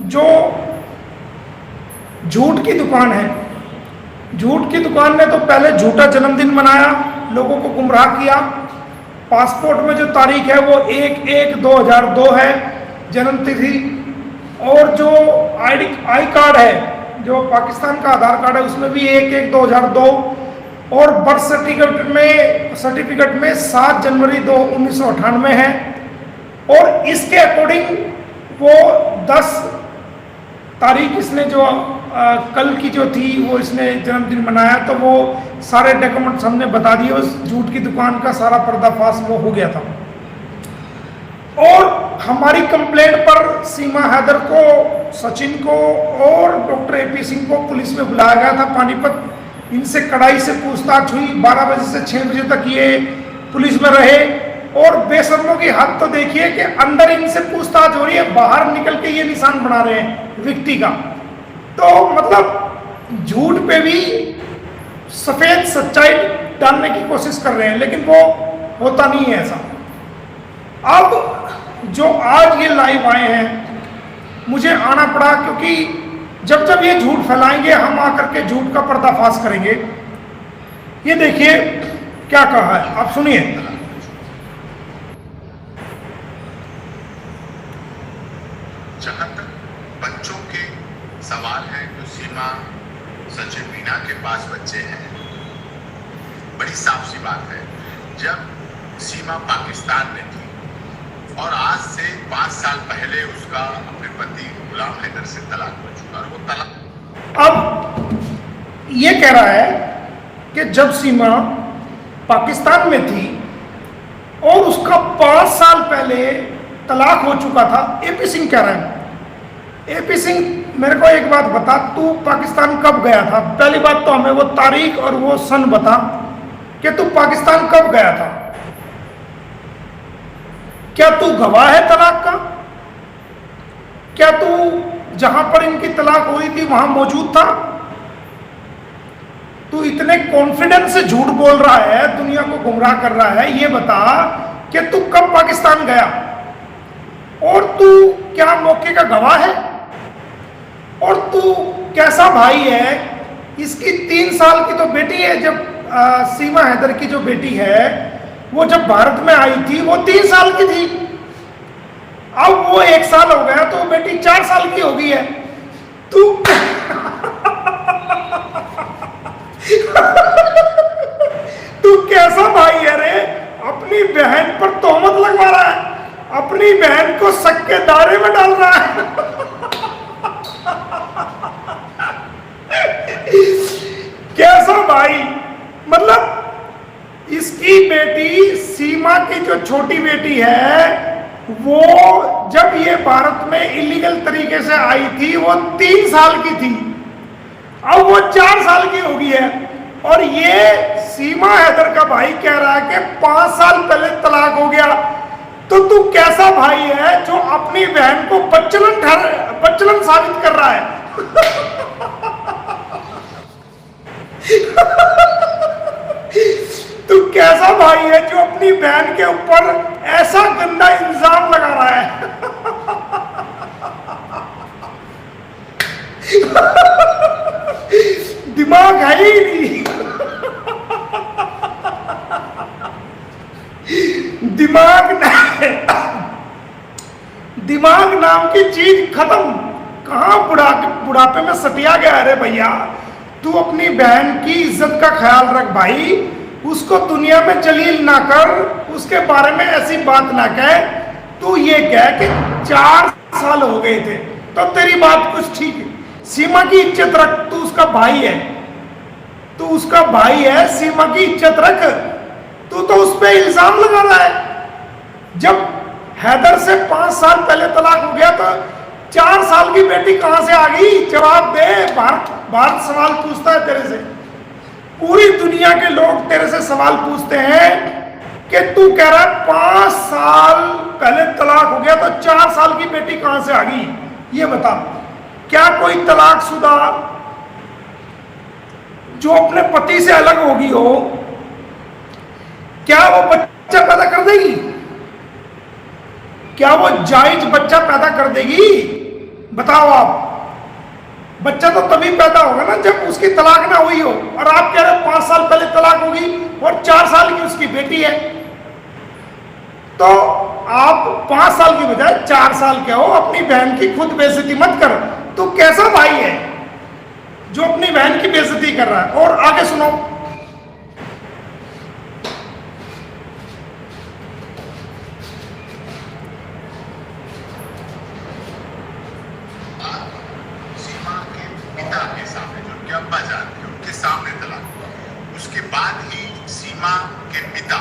जो झूठ की दुकान है, झूठ की दुकान ने तो पहले झूठा जन्मदिन मनाया, लोगों को गुमराह किया। पासपोर्ट में जो तारीख है वो 1/1/2002 है जन्मतिथि, और जो आई कार्ड है, जो पाकिस्तान का आधार कार्ड है, उसमें भी 1/1/2002, और बर्थ सर्टिफिकेट में 7 जनवरी 1998 है। और इसके अकॉर्डिंग वो 10 तारीख इसने जो कल की जो थी वो इसने जन्मदिन मनाया, तो वो सारे डॉक्यूमेंट्स हमने बता दिए, उस झूठ की दुकान का सारा पर्दाफाश वो हो गया था। और हमारी कंप्लेंट पर सीमा हैदर को, सचिन को और डॉक्टर AP सिंह को पुलिस में बुलाया गया था पानीपत। इनसे कड़ाई से पूछताछ हुई, 12 बजे से 6 बजे तक ये पुलिस में रहे। और बेशर्मों की हद तो देखिए कि अंदर इनसे पूछताछ हो रही है, बाहर निकल के ये निशान बना रहे हैं व्यक्ति का। तो मतलब झूठ पे भी सफेद सच्चाई डालने की कोशिश कर रहे हैं, लेकिन वो होता नहीं है ऐसा। अब जो आज ये लाइव आए हैं, मुझे आना पड़ा क्योंकि जब जब ये झूठ फैलाएंगे हम आकर के झूठ का पर्दाफाश करेंगे। ये देखिए क्या कहा है, आप सुनिए। जहां तक बच्चों के सवाल है, जो सीमा, सचिन, मीना के पास बच्चे हैं, बड़ी साफ सी बात है, जब सीमा पाकिस्तान में थी और आज से 5 साल पहले उसका अपने पति गुलाम हैदर से तलाक हो चुका, और वो तलाक। अब ये कह रहा है कि जब सीमा पाकिस्तान में थी और उसका 5 साल पहले तलाक हो चुका था। AP सिंह कह रहा है, AP सिंह मेरे को एक बात बता, तू पाकिस्तान कब गया था? पहली बात तो हमें वो तारीख और वो सन बता कि तू पाकिस्तान कब गया था। क्या तू गवाह है तलाक का? क्या तू जहां पर इनकी तलाक हुई थी वहां मौजूद था? तू इतने कॉन्फिडेंस से झूठ बोल रहा है, दुनिया को गुमराह कर रहा है, ये बता कि तू कब पाकिस्तान गया और तू क्या मौके का गवाह है? और तू कैसा भाई है? इसकी 3 साल की तो बेटी है, जब सीमा हैदर की जो बेटी है वो जब भारत में आई थी वो 3 साल की थी। अब वो 1 साल हो गया तो बेटी 4 साल की हो गई है। तू तू कैसा भाई है रे? अपनी बहन पर तोहमत लगवा रहा है, अपनी बहन को शक के दायरे में डाल रहा है। कैसा भाई? मतलब इसकी बेटी सीमा की जो छोटी बेटी है वो जब ये भारत में इलीगल तरीके से आई थी वो 3 साल की थी, अब वो 4 साल की हो गई है। और ये सीमा हैदर का भाई कह रहा है कि 5 साल पहले तलाक हो गया। तो तू कैसा भाई है जो अपनी बहन को बच्चलन साबित कर रहा है? तू कैसा भाई है जो अपनी बहन के ऊपर ऐसा गंदा इल्जाम लगा रहा है? दिमाग है ही नहीं। दिमाग नाम की चीज खत्म, कहां बुढ़ापे में सटिया गया? अरे भैया तू अपनी बहन की इज्जत का ख्याल रख भाई, उसको दुनिया में जलील ना कर, उसके बारे में ऐसी बात ना कह। तू ये कह कि 4 साल हो गए थे तो तेरी बात कुछ ठीक है। सीमा की इज्जत रख, तू उसका भाई है, तू उसका भाई है, सीमा की इज्जत रख। तू तो उस पर इल्जाम लगा रहा है। जब हैदर से 5 साल पहले तलाक हो गया तो 4 साल की बेटी कहां से आ गई? जवाब दे। भारत सवाल पूछता है तेरे से, पूरी दुनिया के लोग तेरे से सवाल पूछते हैं कि तू कह रहा है 5 साल पहले तलाक हो गया तो 4 साल की बेटी कहां से आ गई? ये बता, क्या कोई तलाकशुदा जो अपने पति से अलग होगी हो, क्या वो बच्चा पैदा कर देगी? क्या वो जायज बच्चा पैदा कर देगी? बताओ आप, बच्चा तो तभी पैदा होगा ना जब उसकी तलाक ना हुई हो, और आप कह रहे हो 5 साल पहले तलाक होगी और 4 साल की उसकी बेटी है। तो आप 5 साल की बजाय 4 साल के हो, अपनी बहन की खुद बेइज्जती मत करो। तो कैसा भाई है जो अपनी बहन की बेइज्जती कर रहा है? और आगे सुनो, सीमा के पिता के सामने, जो उनके अब्बा जान थे, उनके सामने तलाक हुआ। उसके बाद ही सीमा के पिता,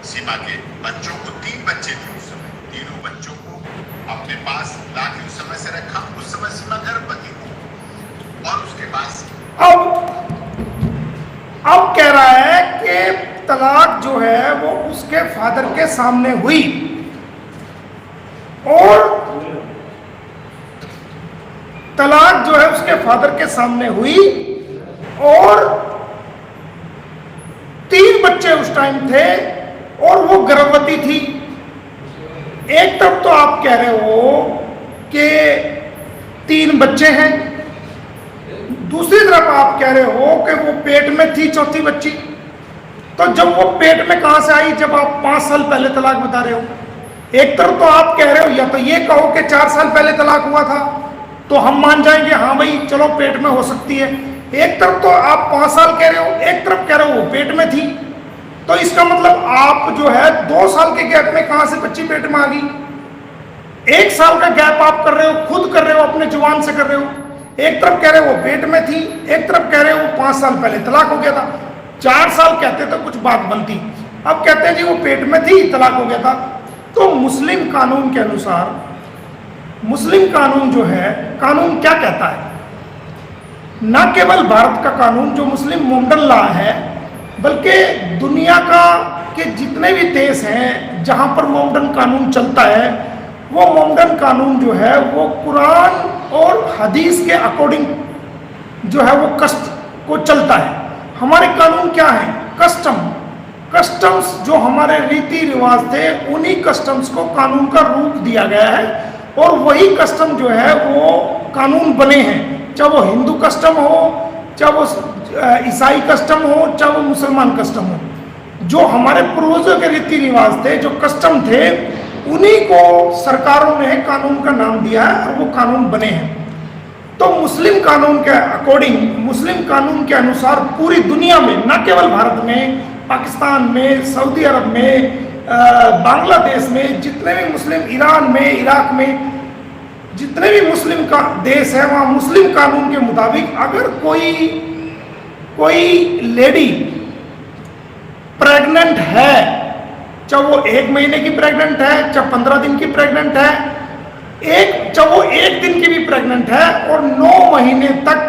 सीमा के बच्चों को 3 बच्चे थे उस समय, तीनों बच्चों को अपने पास लाके उस समय से रखा। उस समय सीमा गर्भवती थी और उसके बाद अब कह रहा है कि तलाक जो है वो उसके फादर के सामने हुई, और तलाक जो है उसके फादर के सामने हुई, और 3 बच्चे उस टाइम थे और वो गर्भवती थी। एक तरफ तो आप कह रहे हो कि 3 बच्चे हैं, दूसरी तरफ आप कह रहे हो कि वो पेट में थी चौथी बच्ची। तो जब वो पेट में कहां से आई, जब आप 5 साल पहले तलाक बता रहे हो? एक तरफ तो आप कह रहे हो, या तो ये कहो कि 4 साल पहले तलाक हुआ था तो हम मान जाएंगे हाँ भाई चलो पेट में हो सकती है। एक तरफ तो आप 5 साल कह रहे हो, एक तरफ कह रहे हो वो पेट में थी। तो इसका मतलब आप जो है 2 साल के गैप में कहां से बच्ची पेट में आ गई? 1 साल का गैप आप कर रहे हो, खुद कर रहे हो, अपने जुबान से कर रहे हो। एक तरफ कह रहे हो वो पेट में थी, एक तरफ कह रहे हो वो 5 साल पहले तलाक हो गया था। 4 साल कहते तो कुछ बात बनती, अब कहते हैं जी वो पेट में थी तलाक हो गया था। तो मुस्लिम कानून के अनुसार, मुस्लिम कानून जो है, कानून क्या कहता है? न केवल भारत का कानून जो मुस्लिम मोमडन लॉ है, बल्कि दुनिया का के जितने भी देश हैं जहां पर मोमडन कानून चलता है, वो मोमडन कानून जो है वो कुरान और हदीस के अकॉर्डिंग जो है वो कस्ट को चलता है। हमारे कानून क्या है? कस्टम्स जो हमारे रीति रिवाज थे, उन्हीं कस्टम्स को कानून का रूप दिया गया है, और वही कस्टम जो है वो कानून बने हैं। चाहे वो हिंदू कस्टम हो, चाहे वो ईसाई कस्टम हो, चाहे वो मुसलमान कस्टम हो, जो हमारे पूर्वजों के रीति रिवाज थे, जो कस्टम थे, उन्हीं को सरकारों ने कानून का नाम दिया है और वो कानून बने हैं। तो मुस्लिम कानून के अकॉर्डिंग, मुस्लिम कानून के अनुसार पूरी दुनिया में, न केवल भारत में, पाकिस्तान में, सऊदी अरब में, बांग्लादेश में, जितने भी मुस्लिम, ईरान में, इराक में, जितने भी मुस्लिम का देश है, वहाँ मुस्लिम कानून के मुताबिक अगर कोई लेडी प्रेग्नेंट है, चाहे वो 1 महीने की प्रेग्नेंट है, चाहे 15 दिन की प्रेग्नेंट है, चाहे वो 1 दिन की भी प्रेग्नेंट है, और 9 महीने तक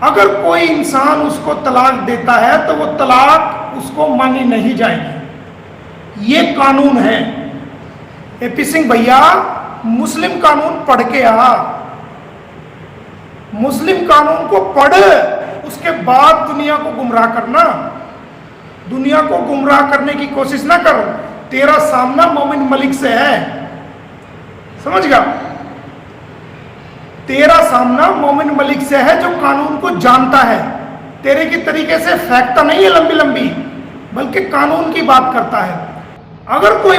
अगर कोई इंसान उसको तलाक देता है तो वो तलाक उसको मानी नहीं जाएगी। ये कानून है। एपी सिंह भैया, मुस्लिम कानून पढ़ के आ, मुस्लिम कानून को पढ़, उसके बाद दुनिया को गुमराह करना। दुनिया को गुमराह करने की कोशिश ना करो। तेरा सामना मोमिन मलिक से है, समझ गया? तेरा सामना मोमिन मलिक से है जो कानून को जानता है, तेरे की तरीके से फेंकता नहीं है लंबी लंबी, बल्कि कानून की बात करता है। अगर कोई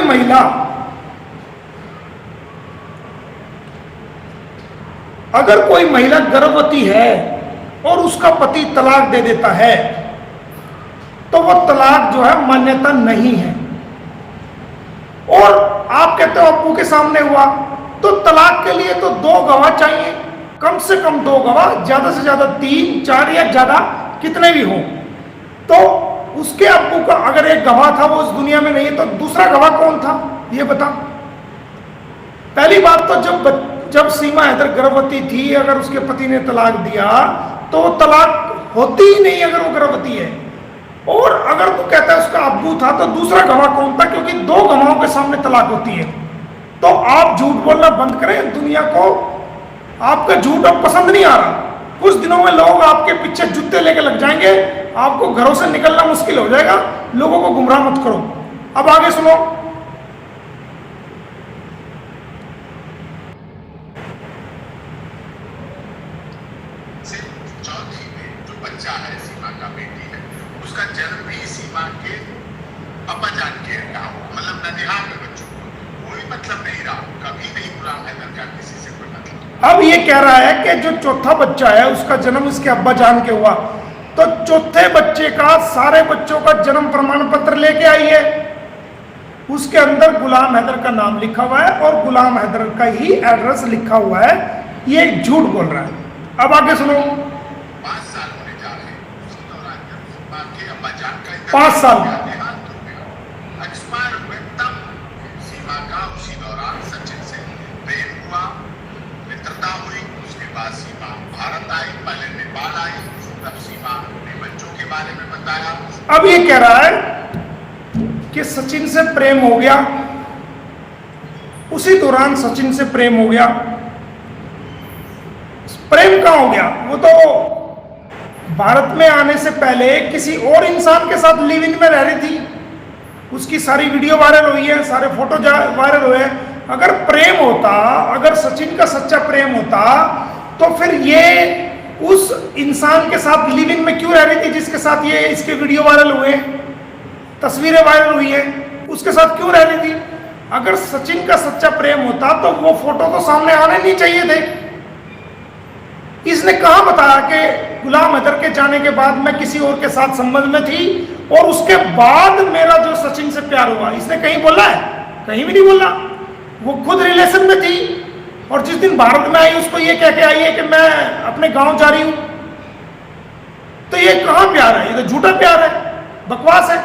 महिला गर्भवती है और उसका पति तलाक दे देता है तो वो तलाक जो है मान्यता नहीं है। और आप कहते हो अप्पू के सामने हुआ, तो तलाक के लिए तो 2 गवाह चाहिए, कम से कम 2 गवाह, ज्यादा से ज्यादा 3, 4 या ज्यादा कितने भी हो। तो उसके अप्पू का अगर एक गवाह था वो इस दुनिया में नहीं है, तो दूसरा गवाह कौन था ये बता। पहली बात तो जब सीमा हैदर गर्भवती थी, अगर उसके पति ने तलाक दिया तो वो तलाक होती ही नहीं अगर वो गर्भवती है। और अगर तू कहता है उसका अब्बू था, तो दूसरा गवाह कौन था? क्योंकि 2 गवाहों के सामने तलाक होती है। तो आप झूठ बोलना बंद करें, दुनिया को आपका झूठ अब पसंद नहीं आ रहा। कुछ दिनों में लोग आपके पीछे जूते लेके लग जाएंगे, आपको घरों से निकलना मुश्किल हो जाएगा। लोगों को गुमराह मत करो। अब आगे सुनो। बच्चा है, सीमा का बेटी है, उसका जन्म भी सीमा के अब्बा जान के यहाँ हुआ, मतलब ननिहाल में बच्चों को कोई मतलब नहीं रहा, कभी नहीं गुलाम हैदर का किसी से कोई मतलब। अब ये कह रहा है कि जो चौथा बच्चा है उसका जन्म इसके अब्बा जान के हुआ, तो चौथे बच्चे का सारे बच्चों का जन्म प्रमाण पत्र लेके आइए, उसके अंदर गुलाम हैदर का नाम लिखा हुआ है और गुलाम हैदर का ही एड्रेस लिखा हुआ है। ये झूठ बोल रहा है। अब आगे सुनो। 5 साल होने जा रहे हैं, उसी दौरान जब सीमा के अब्बा जान का 5 साल देहांत हो गया, एक्सपायर हुए, तब सीमा का उसी दौरान सचिन से प्रेम हुआ, मित्रता हुई। उसके बाद सीमा भारत आई, पहले नेपाल आई, तब सीमा ने बच्चों के बारे में बताया। अब ये कह रहा है कि सचिन से प्रेम हो गया, उसी दौरान सचिन से प्रेम हो गया। प्रेम कहाँ हो गया? वो तो भारत में आने से पहले किसी और इंसान के साथ लिव इन में रह रही थी, उसकी सारी वीडियो वायरल हुई है, सारे फोटो वायरल हुए हैं। अगर प्रेम होता, अगर सचिन का सच्चा प्रेम होता, तो फिर ये उस इंसान के साथ लिव इन में क्यों रह रही थी जिसके साथ ये इसके वीडियो वायरल हुए, तस्वीरें वायरल हुई है, उसके साथ क्यों रह रही थी? अगर सचिन का सच्चा प्रेम होता तो वो फोटो तो सामने आने नहीं चाहिए थे। इसने कहां बताया कि गुलाम हैदर के जाने के बाद मैं किसी और के साथ संबंध में थी और उसके बाद मेरा जो सचिन से प्यार हुआ? इसने कहीं बोला है? कहीं भी नहीं बोला। वो खुद रिलेशन में थी और जिस दिन भारत में आई उसको ये कह के आई है कि मैं अपने गांव जा रही हूं। तो ये कहां प्यार है? ये तो झूठा प्यार है, बकवास है।